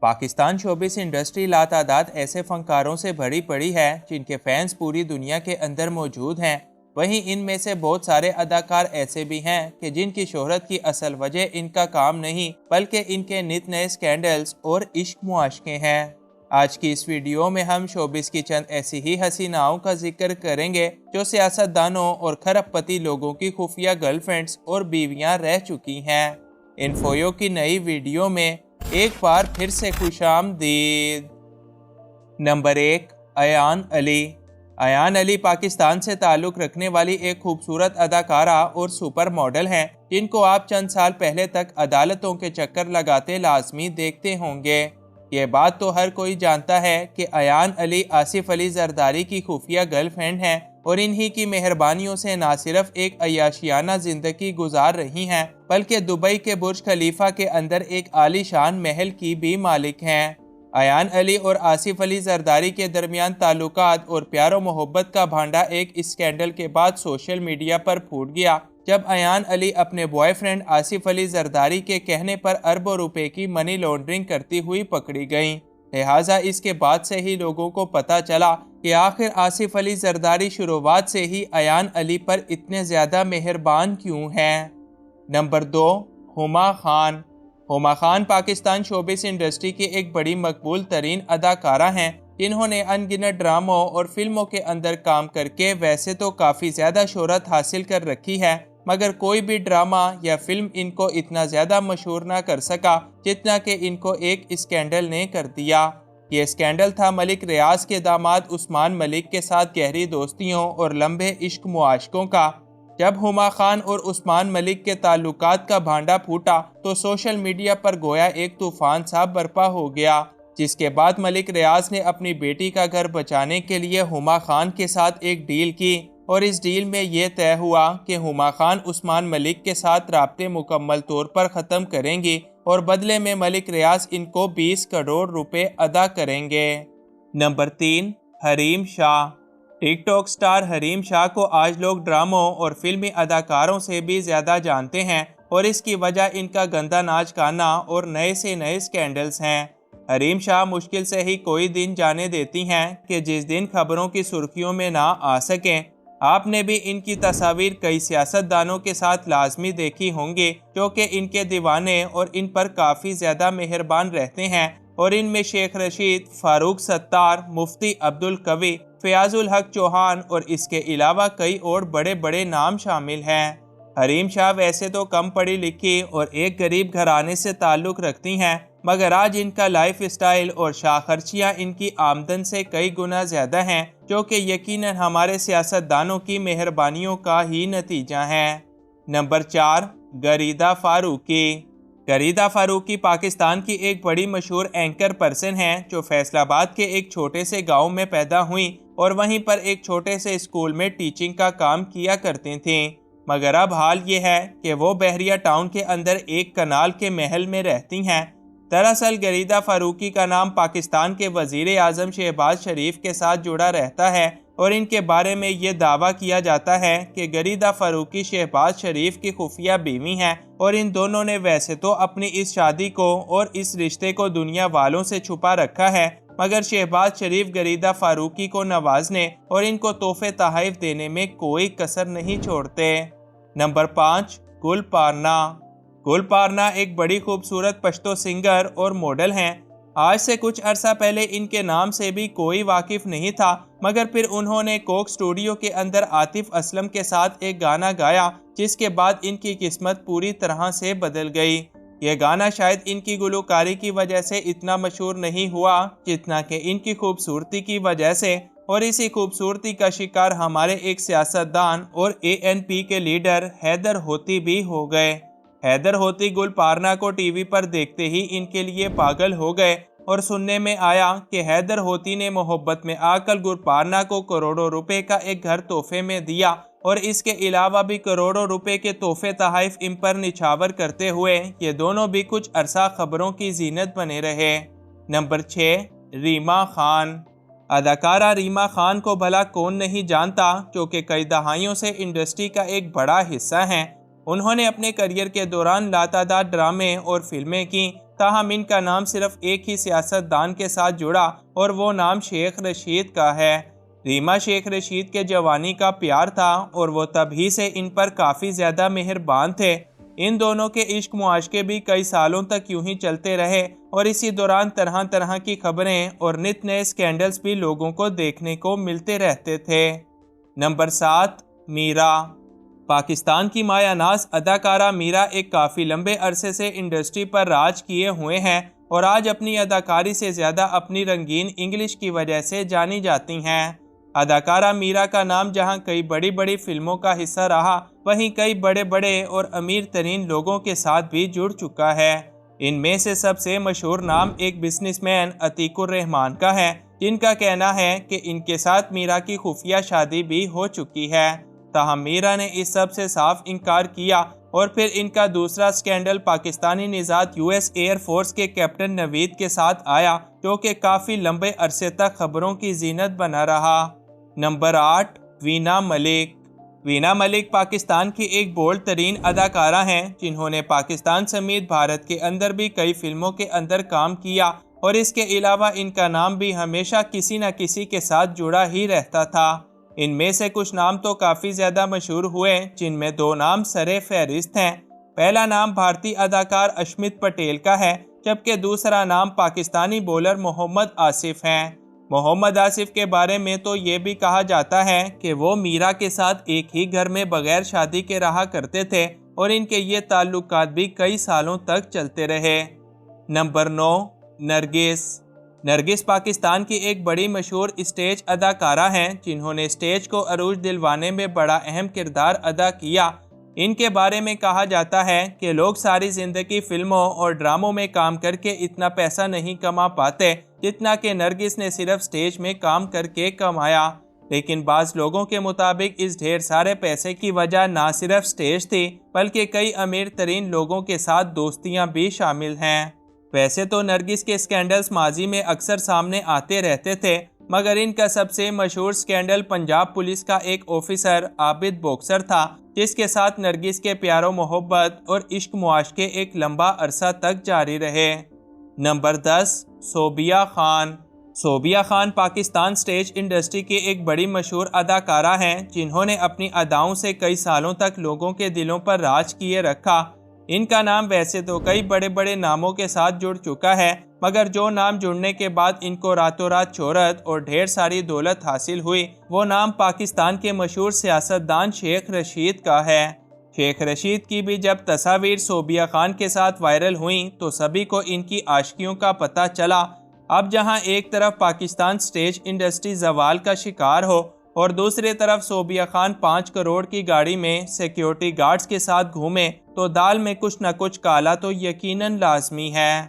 Pakistan showbiz industry लातादाद ऐसे फनकारों से भरी पड़ी है जिनके फैंस पूरी दुनिया के अंदर मौजूद हैं। वहीं इनमें से बहुत सारे अदाकार ऐसे भी हैं कि जिनकी शोहरत की असल वजह इनका काम नहीं बल्कि इनके नित नए स्कैंडल्स और इश्क मुआशके हैं। आज की इस वीडियो में हम शोबिस की चंद ऐसी ही हसीनाओं का जिक्र करेंगे जो सियासतदानों और खरबपति लोगों की खुफिया गर्लफ्रेंड्स और बीवियां रह चुकी हैं। इन्फोयो की नई वीडियो में एक बार फिर से खुशामदीद। नंबर 1, अयान अली। अयान अली पाकिस्तान से ताल्लुक़ रखने वाली एक खूबसूरत अदाकारा और सुपर मॉडल हैं जिनको आप चंद साल पहले तक अदालतों के चक्कर लगाते लाजमी देखते होंगे। ये बात तो हर कोई जानता है कि अयान अली आसिफ अली जरदारी की खुफिया गर्लफ्रेंड हैं और इन्हीं की मेहरबानियों से ना सिर्फ एक अय्याशियाना जिंदगी गुजार रही हैं बल्कि दुबई के बुर्ज खलीफा के अंदर एक आलीशान महल की भी मालिक हैं। अयान अली और आसिफ अली जरदारी के दरमियान ताल्लुकात और प्यार और मोहब्बत का भांडा एक स्कैंडल के बाद सोशल मीडिया पर फूट गया जब अयान अली अपने बॉयफ्रेंड आसिफ अली जरदारी के कहने पर अरबों रुपए की मनी लॉन्ड्रिंग करती हुई पकड़ी गईं। लिहाजा इसके बाद से ही लोगों को पता चला कि आखिर आसिफ अली जरदारी शुरुआत से ही अयान अली पर इतने ज़्यादा मेहरबान क्यों हैं। Number 2, Huma Khan. Huma Khan Pakistan showbiz industry की एक बड़ी मकबूल तरीन अदाकारा हैं जिन्होंने अनगिनत ड्रामों और फिल्मों के अंदर काम करके वैसे तो काफ़ी ज़्यादा शोहरत हासिल कर रखी है, मगर कोई भी ड्रामा या फिल्म इनको इतना ज़्यादा मशहूर ना कर सका जितना कि इनको एक स्कैंडल ने कर दिया। ये स्कैंडल था मलिक रियाज के दामाद उस्मान मलिक के साथ गहरी दोस्तियों और लंबे इश्क मुआशकों का। जब हुमा खान और उस्मान मलिक के ताल्लुकात का भांडा फूटा तो सोशल मीडिया पर गोया एक तूफान सा बर्पा हो गया, जिसके बाद मलिक रियाज ने अपनी बेटी का घर बचाने के लिए हुमा खान के साथ एक डील की और इस डील में ये तय हुआ कि हुमा खान उस्मान मलिक के साथ राब्ते मुकम्मल तौर पर ख़त्म करेंगी और बदले में मलिक रियाज इनको 20 करोड़ रुपए अदा करेंगे। Number 3, Hareem Shah. TikTok star Hareem Shah को आज लोग ड्रामों और फिल्मी अदाकारों से भी ज़्यादा जानते हैं और इसकी वजह इनका गंदा नाच गाना और नए से नए स्कैंडल्स हैं। हरीम शाह मुश्किल से ही कोई दिन जाने देती हैं कि जिस दिन खबरों की सुर्खियों में ना आ सकें। आपने भी इनकी तस्वीर कई सियासतदानों के साथ लाजमी देखी होंगी जो कि इनके दीवाने और इन पर काफ़ी ज़्यादा मेहरबान रहते हैं और इनमें शेख रशीद, फारूक सत्तार, मुफ्ती अब्दुल कवी, फयाजुल हक चौहान और इसके अलावा कई और बड़े बड़े नाम शामिल हैं। हरीम शाह वैसे तो कम पढ़ी लिखी और एक गरीब घराने से ताल्लुक़ रखती हैं, मगर आज इनका लाइफ स्टाइल और शाखर्चियाँ इनकी आमदन से कई गुना ज़्यादा हैं जो कि यकीनन हमारे सियासतदानों की मेहरबानियों का ही नतीजा है। नंबर 4, गरीदा फारूकी। गरीदा फारूकी पाकिस्तान की एक बड़ी मशहूर एंकर पर्सन हैं जो फैसलाबाद के एक छोटे से गांव में पैदा हुई और वहीं पर एक छोटे से स्कूल में टीचिंग का काम किया करती थीं, मगर अब हाल ये है कि वो बहरिया टाउन के अंदर एक कनाल के महल में रहती हैं। दरअसल गरीदा फारूकी का नाम पाकिस्तान के वज़ीर आज़म शहबाज शरीफ के साथ जुड़ा रहता है और इनके बारे में ये दावा किया जाता है कि गरीदा फारूकी शहबाज शरीफ की खुफिया बीवी हैं और इन दोनों ने वैसे तो अपनी इस शादी को और इस रिश्ते को दुनिया वालों से छुपा रखा है, मगर शहबाज शरीफ गरीदा फारूकी को नवाजने और इनको तोहफे तोहफ़े देने में कोई कसर नहीं छोड़ते। नंबर 5, गुलपारना। गुलपारना एक बड़ी खूबसूरत पश्तो सिंगर और मॉडल हैं। आज से कुछ अरसा पहले इनके नाम से भी कोई वाकिफ नहीं था, मगर फिर उन्होंने कोक स्टूडियो के अंदर आतिफ असलम के साथ एक गाना गाया जिसके बाद इनकी किस्मत पूरी तरह से बदल गई। यह गाना शायद इनकी गुलकारी की वजह से इतना मशहूर नहीं हुआ जितना कि इनकी खूबसूरती की वजह से, और इसी खूबसूरती का शिकार हमारे एक सियासतदान और ANP के लीडर हैदर होती भी हो गए। हैदर होती गुलपारना को टीवी पर देखते ही इनके लिए पागल हो गए और सुनने में आया कि हैदर होती ने मोहब्बत में आकर गुलपारना को करोड़ों रुपए का एक घर तोहफे में दिया और इसके अलावा भी करोड़ों रुपए के तोहफे तोहफ़ इन पर निछावर करते हुए ये दोनों भी कुछ अरसा खबरों की जीनत बने रहे। नंबर 6, रीमा खान। अदाकारा रीमा खान को भला कौन नहीं जानता, जो कि कई दहाइयों से इंडस्ट्री का एक बड़ा हिस्सा हैं। उन्होंने अपने करियर के दौरान लातादार ड्रामे और फिल्में की تاہم ان کا نام صرف ایک ہی سیاستدان کے ساتھ جڑا اور وہ نام شیخ رشید کا ہے۔ ریما شیخ رشید کے جوانی کا پیار تھا اور وہ تبھی سے ان پر کافی زیادہ مہربان تھے۔ ان دونوں کے عشق معاشقے بھی کئی سالوں تک یوں ہی چلتے رہے اور اسی دوران طرح طرح کی خبریں اور نت نئے سکینڈلز بھی لوگوں کو دیکھنے کو ملتے رہتے تھے۔ نمبر 7، میرا۔ پاکستان کی مایہ ناز اداکارہ میرا ایک کافی لمبے عرصے سے انڈسٹری پر راج کیے ہوئے ہیں اور آج اپنی اداکاری سے زیادہ اپنی رنگین انگلش کی وجہ سے جانی جاتی ہیں۔ اداکارہ میرا کا نام جہاں کئی بڑی بڑی فلموں کا حصہ رہا، وہیں کئی بڑے بڑے اور امیر ترین لوگوں کے ساتھ بھی جڑ چکا ہے۔ ان میں سے سب سے مشہور نام ایک بزنس مین عتیق الرحمان کا ہے، جن کا کہنا ہے کہ ان کے ساتھ میرا کی خفیہ شادی بھی ہو چکی ہے۔ تاہم میرا نے اس سب سے صاف انکار کیا اور پھر ان کا دوسرا سکینڈل پاکستانی نژاد US ایئر فورس کے کیپٹن نوید کے ساتھ آیا، جو کہ کافی لمبے عرصے تک خبروں کی زینت بنا رہا۔ نمبر 8، وینا ملک۔ وینا ملک پاکستان کی ایک بولڈ ترین اداکارہ ہیں، جنہوں نے پاکستان سمیت بھارت کے اندر بھی کئی فلموں کے اندر کام کیا اور اس کے علاوہ ان کا نام بھی ہمیشہ کسی نہ کسی کے ساتھ جڑا ہی رہتا تھا۔ ان میں سے کچھ نام تو کافی زیادہ مشہور ہوئے، جن میں 2 نام سرِ فہرست ہیں۔ پہلا نام بھارتی اداکار اشمت پٹیل کا ہے، جبکہ دوسرا نام پاکستانی بولر محمد آصف ہیں۔ محمد آصف کے بارے میں تو یہ بھی کہا جاتا ہے کہ وہ میرا کے ساتھ ایک ہی گھر میں بغیر شادی کے رہا کرتے تھے اور ان کے یہ تعلقات بھی کئی سالوں تک چلتے رہے۔ نمبر 9، نرگس۔ نرگس پاکستان کی ایک بڑی مشہور اسٹیج اداکارہ ہیں، جنہوں نے اسٹیج کو عروج دلوانے میں بڑا اہم کردار ادا کیا۔ ان کے بارے میں کہا جاتا ہے کہ لوگ ساری زندگی فلموں اور ڈراموں میں کام کر کے اتنا پیسہ نہیں کما پاتے جتنا کہ نرگس نے صرف سٹیج میں کام کر کے کمایا۔ لیکن بعض لوگوں کے مطابق اس ڈھیر سارے پیسے کی وجہ نہ صرف سٹیج تھی، بلکہ کئی امیر ترین لوگوں کے ساتھ دوستیاں بھی شامل ہیں۔ ویسے تو نرگس کے سکینڈلز ماضی میں اکثر سامنے آتے رہتے تھے، مگر ان کا سب سے مشہور سکینڈل پنجاب پولیس کا ایک آفیسر عابد بوکسر تھا، جس کے ساتھ نرگس کے پیار و محبت اور عشق معاشقے ایک لمبا عرصہ تک جاری رہے۔ Number 10، Sobia Khan. Sobia Khan Pakistan stage industry کی ایک بڑی مشہور اداکارہ ہیں، جنہوں نے اپنی اداؤں سے کئی سالوں تک لوگوں کے دلوں پر راج کیے رکھا۔ ان کا نام ویسے تو کئی بڑے بڑے ناموں کے ساتھ جڑ چکا ہے، مگر جو نام جڑنے کے بعد ان کو راتوں رات شہرت اور ڈھیر ساری دولت حاصل ہوئی، وہ نام پاکستان کے مشہور سیاستدان شیخ رشید کا ہے۔ شیخ رشید کی بھی جب تصاویر صوبیہ خان کے ساتھ وائرل ہوئیں تو سبھی کو ان کی عاشقیوں کا پتہ چلا۔ اب جہاں ایک طرف پاکستان سٹیج انڈسٹری زوال کا شکار ہو اور دوسری طرف صوبیہ خان 5 کروڑ کی گاڑی میں سیکیورٹی گارڈز کے ساتھ گھومے، تو دال میں کچھ نہ کچھ کالا تو یقیناً لازمی ہے۔